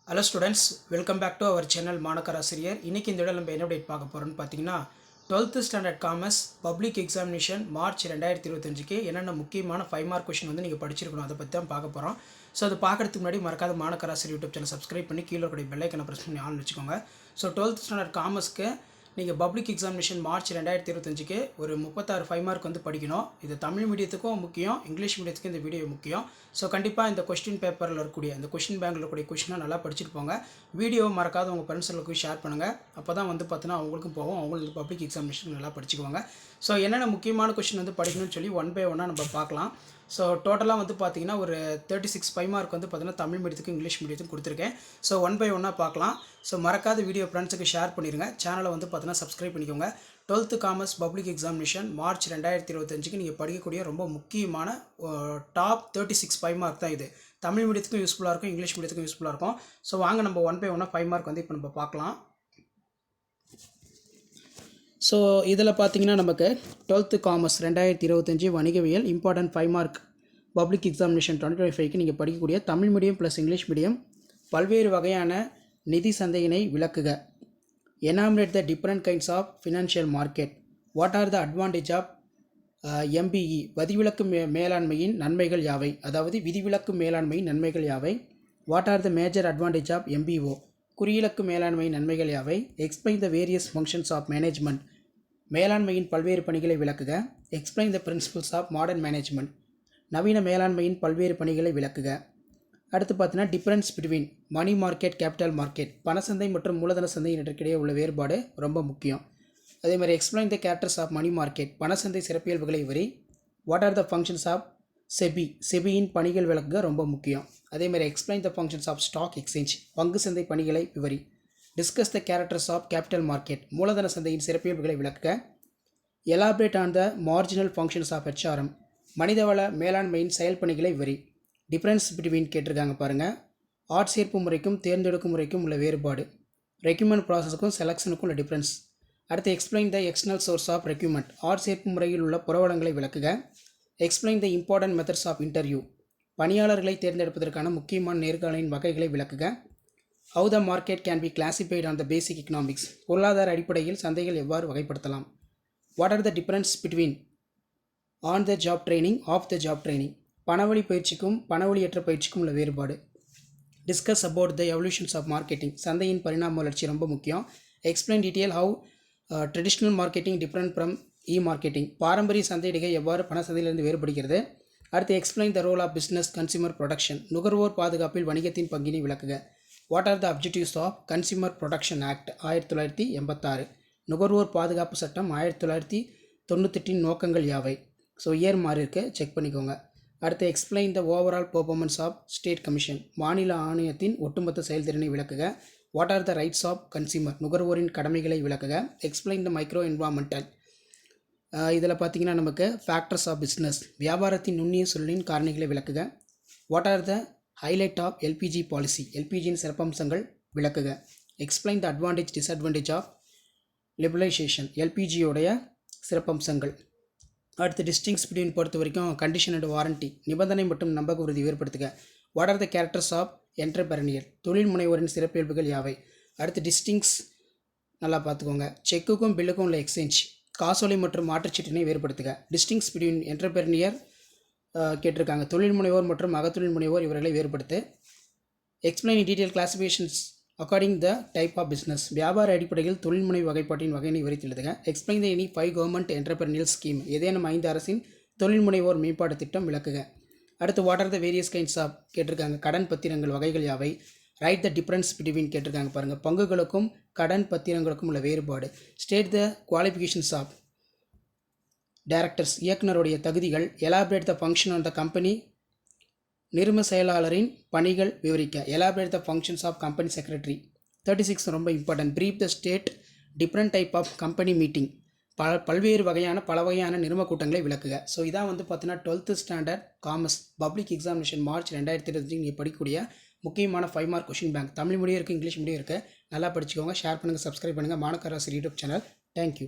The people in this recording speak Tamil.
Hello students, welcome back to our channel Manakkar Asiriyar. இன்றைக்கி இந்த இடம் நம்ம என்ன அப்டேட் பார்க்க போகிறோம்னு பார்த்தீங்கன்னா 12th standard commerce public examination March 2025க்கு என்னென்ன முக்கியமான 5 மார்க் கொஷின் வந்து நீங்கள் படிச்சிருக்கணும் அதை பற்றி தான் பார்க்க போகிறோம். ஸோ அது பார்க்குறதுக்கு முன்னாடி மறக்காத மாணக்கர் ஆசிரியர் யூடியூப் சேனல் சப்ஸ்கிரைப் பண்ணி கீழே இருக்கிற பெல் ஐக்கனை ப்ரெஸ் பண்ணி ஆன் வச்சுக்கோங்க. ஸோ 12th ஸ்டாண்டர்ட் காமர்ஸ்க்கு நீங்கள் பப்ளிக் எக்ஸாமினேஷன் மார்ச் 2025க்கு ஒரு 36 5 மார்க் வந்து படிக்கணும். இது தமிழ் மீடியத்துக்கும் முக்கியம், இங்கிலீஷ் மீடியத்துக்கும் இந்த வீடியோ முக்கியம். ஸோ கண்டிப்பாக இந்த கொஸ்டின் பேப்பரில் இருக்கக்கூடிய இந்த கொஸ்டின் பேங்கில் இருக்கக்கூடிய கொஸ்டினை நல்லா படிச்சுட்டு போங்க. வீடியோ மறக்காத உங்கள் ஃப்ரெண்ட்ஸுகளுக்கு ஷேர் பண்ணுங்கள். அப்போ தான் வந்து பார்த்தீங்கன்னா அவங்களுக்கும் போகும், அவங்களுக்கு பப்ளிக் எக்ஸாமினேஷன் நல்லா படிச்சுக்குவாங்க. ஸோ என்னென்ன முக்கியமான கொஸ்டின் வந்து படிக்கணும்னு சொல்லி ஒன் பை ஒன்னாக நம்ம பார்க்கலாம். ஸோ டோட்டலாக வந்து பார்த்தீங்கன்னா ஒரு 36 5 மார்க் வந்து பார்த்தீங்கன்னா தமிழ் மீடியத்துக்கும் இங்கிலீஷ் மீடியத்துக்கும் கொடுத்துருக்கேன். ஸோ ஒன் பை ஒன்னாக பார்க்கலாம். ஸோ மறக்காத வீடியோ ஃப்ரெண்ட்ஸுக்கு ஷேர் பண்ணிடுங்க. சேனலை வந்து பார்த்தீங்கன்னா சப்ஸ்கிரைப் பண்ணிக்கோங்க. 12th commerce public examination March 2025க்கு நீங்கள் படிக்கக்கூடிய ரொம்ப முக்கியமான டாப் 36 5 மார்க் தான் இது. தமிழ் மீடியத்துக்கும் யூஸ்ஃபுல்லாக இருக்கும், இங்கிலீஷ் மீடியத்துக்கும் யூஸ்ஃபுல்லாக இருக்கும். ஸோ வாங்க நம்ம ஒன் பை ஒன்னாக 5 மார்க் வந்து இப்போ நம்ம பார்க்கலாம். ஸோ இதில் பார்த்தீங்கன்னா நமக்கு 12th காமர்ஸ் 2025 வணிகவியல் இம்பார்ட்டன்ட் 5 மார்க் பப்ளிக் எக்ஸாமினேஷன் 2025க்கு நீங்கள் படிக்கக்கூடிய Tamil medium plus English medium பல்வேறு வகையான நிதி சந்தையினை விளக்குக. Enumerate the different kinds of financial market. What are the advantage of MBE. விதிவிலக்கு மேலாண்மையின் நன்மைகள் யாவை, அதாவது விதிவிலக்கு மேலாண்மையின் நன்மைகள் யாவை. What are the major advantage of MBO. குறியிலக்கு மேலாண்மையின் நன்மைகள் யாவை. Explain the various functions of management. மேலாண்மையின் பல்வேறு பணிகளை விளக்குக. Explain the principles of modern management. நவீன மேலாண்மையின் பல்வேறு பணிகளை விளக்குக. அடுத்து பார்த்தீங்கன்னா difference between money market capital market. பணசந்தை மற்றும் மூலதன சந்தையினருக்கிடையே உள்ள வேறுபாடு ரொம்ப முக்கியம். அதே மாதிரி explain the characters of money market. பணசந்தை சிறப்பியல்புகளை விவரி. What are the functions of SEBI. செபியின் பணிகள் விளக்குக ரொம்ப முக்கியம். அதே மாதிரி explain the functions of stock exchange. பங்கு சந்தை பணிகளை விவரி. Discuss the characters of capital market. மூலதன சந்தையின் சிறப்பியல்புகளை விளக்குக. Elaborate on the marginal functions of HRM. மனிதவள மேலாண்மையின் செயல்பணிகளை விவரி. டிஃப்ரென்ஸ் பிட்வீன் கேட்டிருக்காங்க பாருங்கள். ஆட்சேர்ப்பு முறைக்கும் தேர்ந்தெடுக்கும் முறைக்கும் உள்ள வேறுபாடு. ரெக்யூமெண்ட் ப்ராசஸுக்கும் செலெக்ஷனுக்கும் உள்ள டிஃப்ரென்ஸ். அடுத்து explain the external source of recruitment. ஆட்சேர்ப்பு முறையில் உள்ள புரவலங்களை விளக்குக. Explain the important methods of interview. பணியாளர்களை தேர்ந்தெடுப்பதற்கான முக்கியமான நேர்காணலின் வகைகளை விளக்குக. How the market can be classified on the basic economics. பொருளாதார அடிப்படையில் சந்தைகள் எவ்வாறு வகைப்படுத்தலாம். What are the difference between on the job training, off the job training. பணவழி பயிற்சிக்கும் பணவழியற்ற பயிற்சிக்கும் உள்ள வேறுபாடு. Discuss about the evolutions of marketing. சந்தையின் பரிணாம வளர்ச்சி ரொம்ப முக்கியம். Explain detail how traditional marketing different from marketing. பாரம்பரிய சந்தையிடுகை எவ்வாறு பண சந்தையிலிருந்து வேறுபடுகிறது. அடுத்து explain the role of business consumer protection. நுகர்வோர் பாதுகாப்பில் வணிகத்தின் பங்கினை விளக்குக. What are the objectives of consumer protection act 1986. நுகர்வோர் பாதுகாப்பு சட்டம் 1998 நோக்கங்கள் யாவை. ஸோ இயர் மாறி இருக்கு, செக் பண்ணிக்கோங்க. அடுத்து explain the overall performance of state commission. மாநில ஆணையத்தின் ஒட்டுமொத்த செயல்திறனை விளக்குக. What are the rights of consumer. நுகர்வோரின் கடமைகளை விளக்குக. Explain the micro environmental. இதில் பார்த்தீங்கன்னா நமக்கு ஃபேக்டர்ஸ் ஆஃப் பிஸ்னஸ். வியாபாரத்தின் நுண்ணிய சூழலின் காரணிகளை விளக்குக. What are the highlight of LPG policy. எல்பிஜியின் சிறப்பம்சங்கள் விளக்குக. Explain the advantage disadvantage of liberalisation. எல்பிஜியோடைய சிறப்பம்சங்கள். அடுத்து டிஸ்டிங்ஸ் பிட்வீன் பொறுத்த வரைக்கும் கண்டிஷன் அண்ட் வாரண்டி. நிபந்தனை மற்றும் நம்பக உறுதி வேறுபடுத்துக. What are the characters of entrepreneur. தொழில் முனைவோரின் சிறப்பியல்புகள் யாவை. அடுத்து டிஸ்டிங்ஸ் நல்லா பார்த்துக்கோங்க. செக்குக்கும் பில்லுக்கும் உள்ள எக்ஸ்சேஞ்ச். காசோலை மற்றும் மாற்றுச்சீட்டினை வேறுபடுத்துக. டிஸ்டிங்ஸ் பிட்வீன் என்டர்பிரனியர் கேட்டிருக்காங்க. தொழில் முனைவோர் மற்றும் அகத்தொழில் முனைவோர் இவர்களை வேறுபடுத்து. Explain detail classifications according the type of business. வியாபார அடிப்படையில் தொழில் முனைவு வகைப்பாட்டின் வகையினை விவரித்துள்ளதுங்க. Explain the any 5 government entrepreneurial scheme. ஏதேனும் 5 அரசின் தொழில் முனைவோர் மேம்பாட்டு திட்டம் விளக்குக. அடுத்து what are the various kinds of கேட்டிருக்காங்க. கடன் பத்திரங்கள் வகைகள் யாவை. ரைட் த டிஃப்ரென்ஸ் பிட்வீன் கேட்டிருக்காங்க பாருங்கள். பங்குகளுக்கும் கடன் பத்திரங்களுக்கும் உள்ள வேறுபாடு. State the qualifications of directors. இயக்குனருடைய தகுதிகள். Elaborate the function on the company. நிறுவன செயலாளரின் பணிகள் விவரிக்க. Elaborate the functions of company secretary. 36 ரொம்ப important. Brief the state different type of company meeting. பல்வேறு வகையான பல வகையான நிறுவன கூட்டங்களை விளக்குக. ஸோ இதான் வந்து பார்த்தீங்கன்னா 12th standard commerce public examination March 2025 நீங்கள் படிக்கக்கூடிய முக்கியமான 5 mark question bank. Tamil medium இருக்குது, இங்கிலீஷ் மீடியம் இருக்குது. நல்லா படிச்சுக்கோங்க. ஷேர் பண்ணுங்கள், சப்ஸ்கிரைப் பண்ணுங்கள். மாணக்கர் ஆசிரியர் யூடியூப் சேனல். தேங்க்யூ.